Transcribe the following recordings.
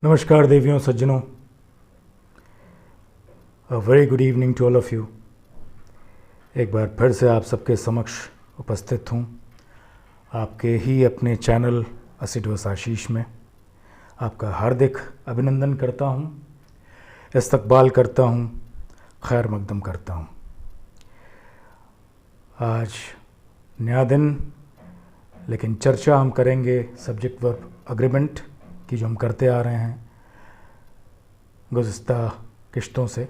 नमस्कार देवियों सज्जनों, a very good evening to all of you. एक बार फिर से आप सबके समक्ष उपस्थित हूँ आपके ही अपने चैनल असिडवस आशीष में। आपका हार्दिक अभिनंदन करता हूँ, इस्तकबाल करता हूँ, खैर मकदम करता हूँ। आज नया दिन, लेकिन चर्चा हम करेंगे सब्जेक्ट वर्ब अग्रीमेंट की, जो हम करते आ रहे हैं गुज़िस्ता किश्तों से।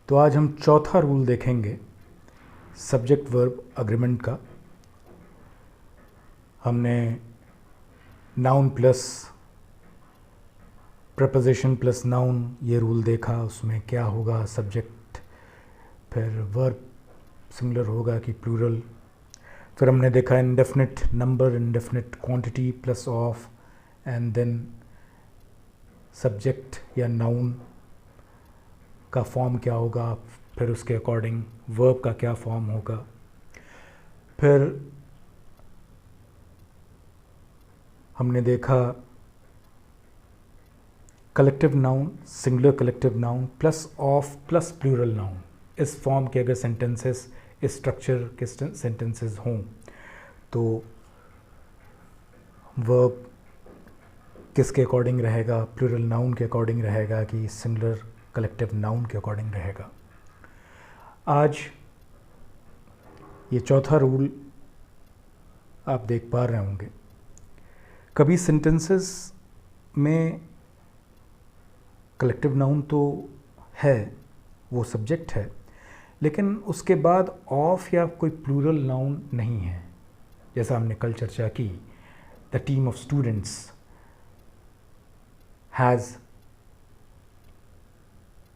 तो आज हम चौथा रूल देखेंगे सब्जेक्ट वर्ब अग्रीमेंट का। हमने noun plus preposition plus noun ये रूल देखा, उसमें क्या होगा, सब्जेक्ट फिर वर्ब सिंगुलर होगा कि प्लूरल। फिर हमने देखा indefinite number, indefinite quantity plus of, and then subject या नाउन का फॉर्म क्या होगा, फिर उसके अकॉर्डिंग वर्ब का क्या फॉर्म होगा। फिर हमने देखा collective noun, singular collective noun plus of plus plural noun. इस फॉर्म के अगर सेंटेंसेस, इस स्ट्रक्चर के सेंटेंसेस हों तो वर्ब किसके अकॉर्डिंग रहेगा, प्लूरल नाउन के अकॉर्डिंग रहेगा कि सिंगुलर कलेक्टिव नाउन के अकॉर्डिंग रहेगा। आज ये चौथा रूल आप देख पा रहे होंगे। कभी सेंटेंसेस में कलेक्टिव नाउन तो है, वो सब्जेक्ट है, लेकिन उसके बाद ऑफ या कोई प्लूरल नाउन नहीं है। जैसा हमने कल चर्चा की, the team of students has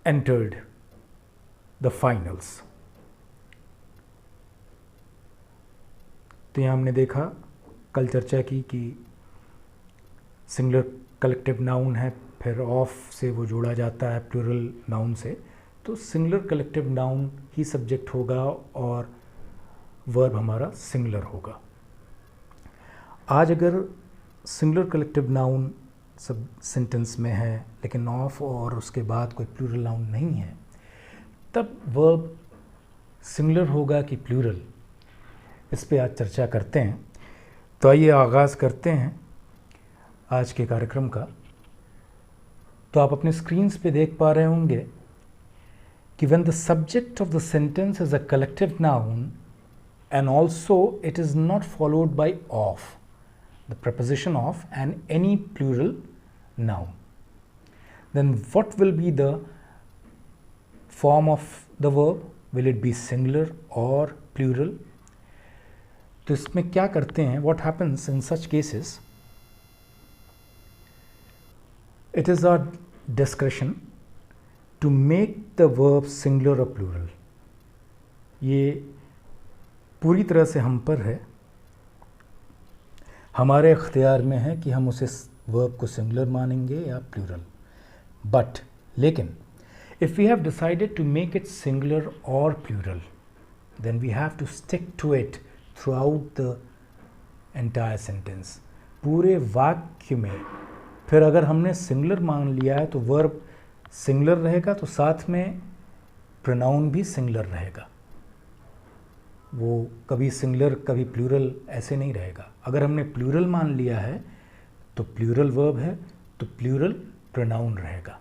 entered the finals. तो यहाँ हमने देखा, कल चर्चा की कि सिंगुलर कलेक्टिव नाउन है, फिर ऑफ से वो जोड़ा जाता है प्लूरल नाउन से, तो सिंगुलर कलेक्टिव नाउन ही सब्जेक्ट होगा और वर्ब हमारा सिंगुलर होगा। आज अगर सिंगुलर कलेक्टिव नाउन सब सेंटेंस में है लेकिन ऑफ और उसके बाद कोई प्लूरल नाउन नहीं है, तब वर्ब सिंगुलर होगा कि प्लूरल, इस पे आज चर्चा करते हैं। तो आइए आगाज़ करते हैं आज के कार्यक्रम का। तो आप अपने स्क्रीन्स पे देख पा रहे होंगे कि when the subject of the sentence is a collective noun and also it is not followed by of, the preposition of and any plural noun, then what will be the form of the verb? Will it be singular or plural? तो इसमें क्या करते हैं, what happens in such cases? It is our discretion to make the verb singular or plural. ये पूरी तरह से हम पर है, हमारे इख्तियार में है कि हम उसे वर्ब को सिंगुलर मानेंगे या प्लूरल। बट लेकिन if we have decided to make it singular और plural, then we have to stick to it throughout the entire sentence. पूरे वाक्य में फिर अगर हमने सिंगुलर मान लिया है तो वर्ब सिंगुलर रहेगा, तो साथ में प्रोनाउन भी सिंगुलर रहेगा। वो कभी सिंगुलर कभी प्लूरल ऐसे नहीं रहेगा। अगर हमने प्लूरल मान लिया है तो प्लूरल वर्ब है तो प्लूरल प्रोनाउन रहेगा।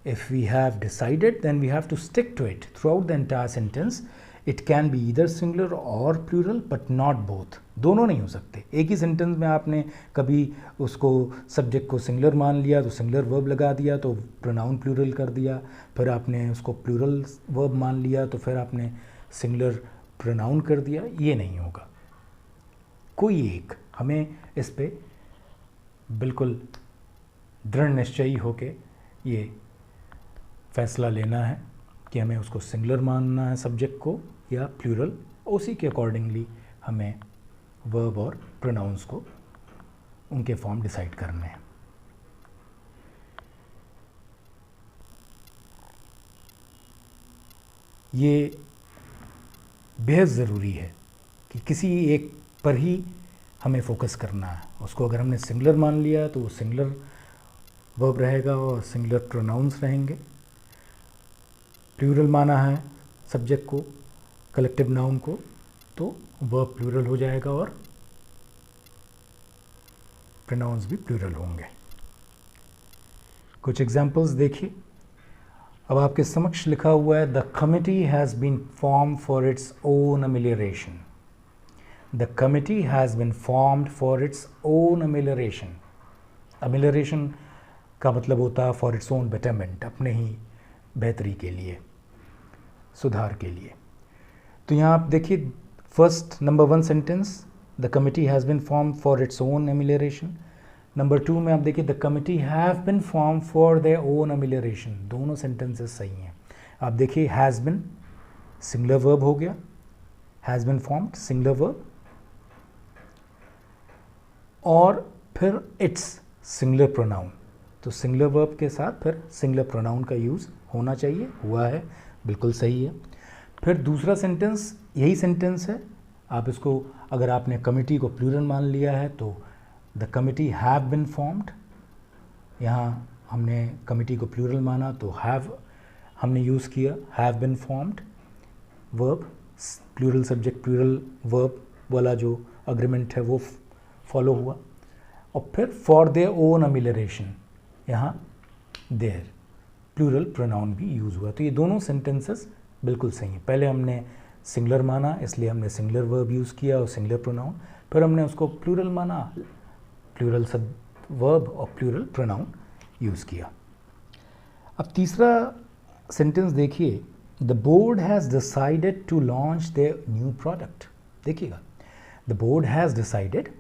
If we have decided, then we have to stick to it throughout the entire sentence. It can be either singular or plural, but not both. दोनों नहीं हो सकते। एक ही सेंटेंस में आपने कभी उसको सब्जेक्ट को सिंगुलर मान लिया तो सिंगुलर वर्ब लगा दिया तो प्रोनाउन प्लूरल कर दिया, फिर आपने उसको प्लूरल वर्ब मान लिया तो फिर आपने सिंगुलर प्रोनाउन कर दिया। ये नहीं होगा। कोई एक, हमें इस पे बिल्कुल दृढ़ निश्चयी होके ये फैसला लेना है कि हमें उसको सिंगुलर मानना है सब्जेक्ट को या प्लूरल। उसी के अकॉर्डिंगली हमें वर्ब और प्रोनाउंस को, उनके फॉर्म डिसाइड करने हैं। ये बेहद ज़रूरी है कि किसी एक पर ही हमें फोकस करना है। उसको अगर हमने सिंगुलर मान लिया तो वो सिंगुलर वर्ब रहेगा और सिंगुलर प्रोनाउंस रहेंगे। प्लूरल माना है सब्जेक्ट को, कलेक्टिव नाउन को, तो वर्ब प्लूरल हो जाएगा और प्रोनाउंस भी प्लूरल होंगे। कुछ एग्जांपल्स देखिए। अब आपके समक्ष लिखा हुआ है the committee has been form for its own amelioration. The committee has been formed for its own amelioration. Amelioration का मतलब होता है फॉर इट्स ओन बेटरमेंट, अपने ही बेहतरी के लिए, सुधार के लिए। तो यहाँ आप देखिए first number 1 sentence, the committee has been form for its own amelioration. Number 2 में आप देखिए the committee have been form for their own amelioration. दोनों सेंटेंसेस सही हैं। आप देखिए हैज़ बीन सिंगुलर वर्ब हो गया, has been formed singular verb, और फिर इट्स सिंगुलर प्रोनाउन। तो सिंगुलर वर्ब के साथ फिर सिंगुलर प्रोनाउन का यूज़ होना चाहिए, हुआ है, बिल्कुल सही है। फिर दूसरा सेंटेंस यही सेंटेंस है। आप इसको अगर आपने कमिटी को प्लूरल मान लिया है तो the committee have been formed, यहाँ हमने कमिटी को प्लूरल माना तो हैव हमने यूज़ किया, have been formed verb, plural subject plural verb वाला जो अग्रीमेंट है वो फॉलो हुआ। और फिर फॉर देयर ओन अमेलियरेशन, यहाँ देयर प्लूरल प्रोनाउन भी यूज़ हुआ। तो ये दोनों सेंटेंसेस बिल्कुल सही हैं। पहले हमने सिंगुलर माना इसलिए हमने सिंगुलर वर्ब यूज़ किया और सिंगुलर प्रोनाउन, फिर हमने उसको प्लूरल माना, प्लूरल सब वर्ब और प्लूरल प्रोनाउन यूज़ किया। अब तीसरा सेंटेंस देखिए, the board has decided to launch their new product. देखिएगा, द बोर्ड हैज़ डिसाइडेड,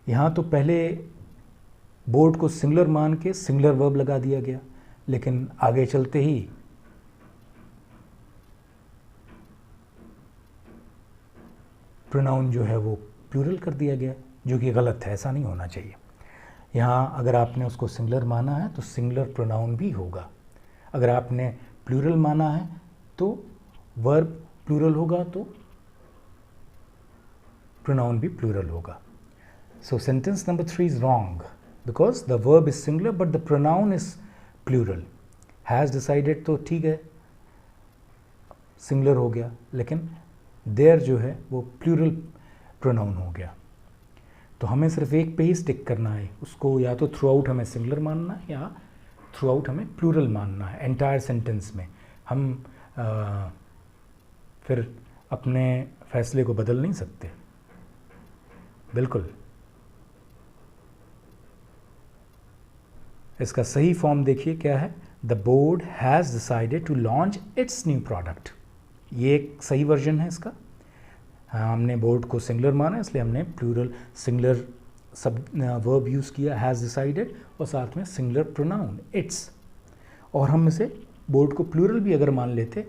यहाँ तो पहले बोर्ड को सिंगुलर मान के सिंगुलर वर्ब लगा दिया गया, लेकिन आगे चलते ही प्रोनाउन जो है वो प्लूरल कर दिया गया, जो कि गलत है, ऐसा नहीं होना चाहिए। यहाँ अगर आपने उसको सिंगुलर माना है तो सिंगुलर प्रोनाउन भी होगा, अगर आपने प्लूरल माना है तो वर्ब प्लूरल होगा तो प्रोनाउन भी प्लूरल होगा। So sentence number 3 is wrong because the verb is singular but the pronoun is plural. Has decided तो ठीक है, सिंगुलर हो गया, लेकिन देयर जो है वो प्लूरल प्रोनाउन हो गया। तो हमें सिर्फ एक पे ही स्टिक करना है, उसको या तो थ्रू आउट हमें सिंगुलर मानना है या थ्रू आउट हमें प्लूरल मानना है। एंटायर सेंटेंस में हम फिर अपने फैसले को बदल नहीं सकते। बिल्कुल, इसका सही फॉर्म देखिए क्या है, the board has decided to launch its new product. ये एक सही वर्जन है इसका। हमने बोर्ड को सिंगुलर माना इसलिए हमने प्लूरल सिंगुलर सब वर्ब यूज़ किया, हैज़ डिसाइडेड, और साथ में सिंगुलर प्रोनाउन इट्स। और हम इसे बोर्ड को प्लूरल भी अगर मान लेते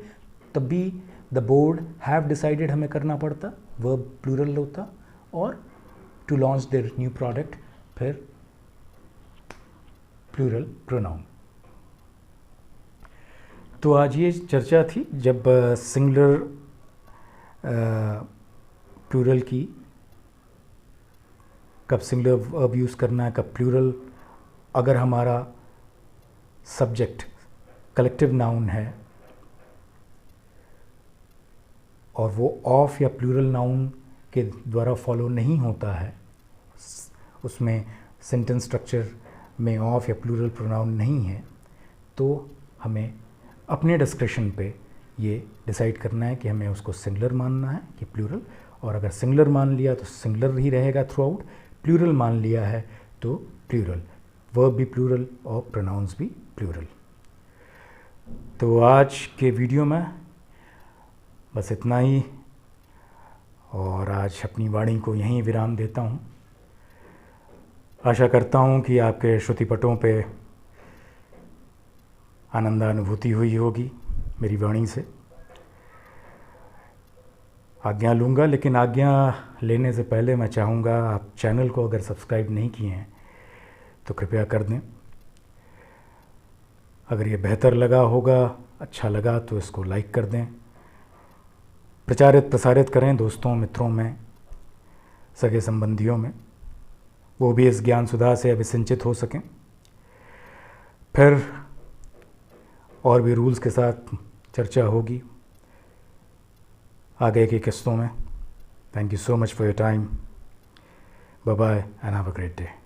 तब भी द बोर्ड हैव डिसाइडेड हमें करना पड़ता, वर्ब प्लूरल होता, और to launch their new product फिर प्लूरल प्रोनाउन। तो आज ये चर्चा थी जब सिंगुलर प्लूरल की, कब सिंगुलर वर्ब यूज़ करना है, कब प्लूरल। अगर हमारा सब्जेक्ट कलेक्टिव नाउन है और वो ऑफ या प्लूरल नाउन के द्वारा फॉलो नहीं होता है, उसमें सेंटेंस स्ट्रक्चर में ऑफ या प्लूरल प्रोनाउन नहीं है, तो हमें अपने डिस्क्रिप्शन पे ये डिसाइड करना है कि हमें उसको सिंगुलर मानना है कि प्लूरल। और अगर सिंगुलर मान लिया तो सिंगुलर ही रहेगा थ्रू आउट, प्लूरल मान लिया है तो प्लूरल, वर्ब भी प्लूरल और प्रोनाउंस भी प्लूरल। तो आज के वीडियो में बस इतना ही, और आज अपनी वाणी को यहीं विराम देता हूँ। आशा करता हूँ कि आपके श्रुतिपटों पे आनंदानुभूति हुई होगी मेरी वाणी से। आज्ञा लूँगा, लेकिन आज्ञा लेने से पहले मैं चाहूँगा आप चैनल को अगर सब्सक्राइब नहीं किए हैं तो कृपया कर दें। अगर ये बेहतर लगा होगा, अच्छा लगा तो इसको लाइक कर दें, प्रचारित प्रसारित करें दोस्तों मित्रों में, सगे संबंधियों में, वो भी इस ज्ञान सुधा से अभिसिंचित हो सकें। फिर और भी रूल्स के साथ चर्चा होगी आगे की किस्तों में। Thank you so much for your time. Bye bye and have a great day.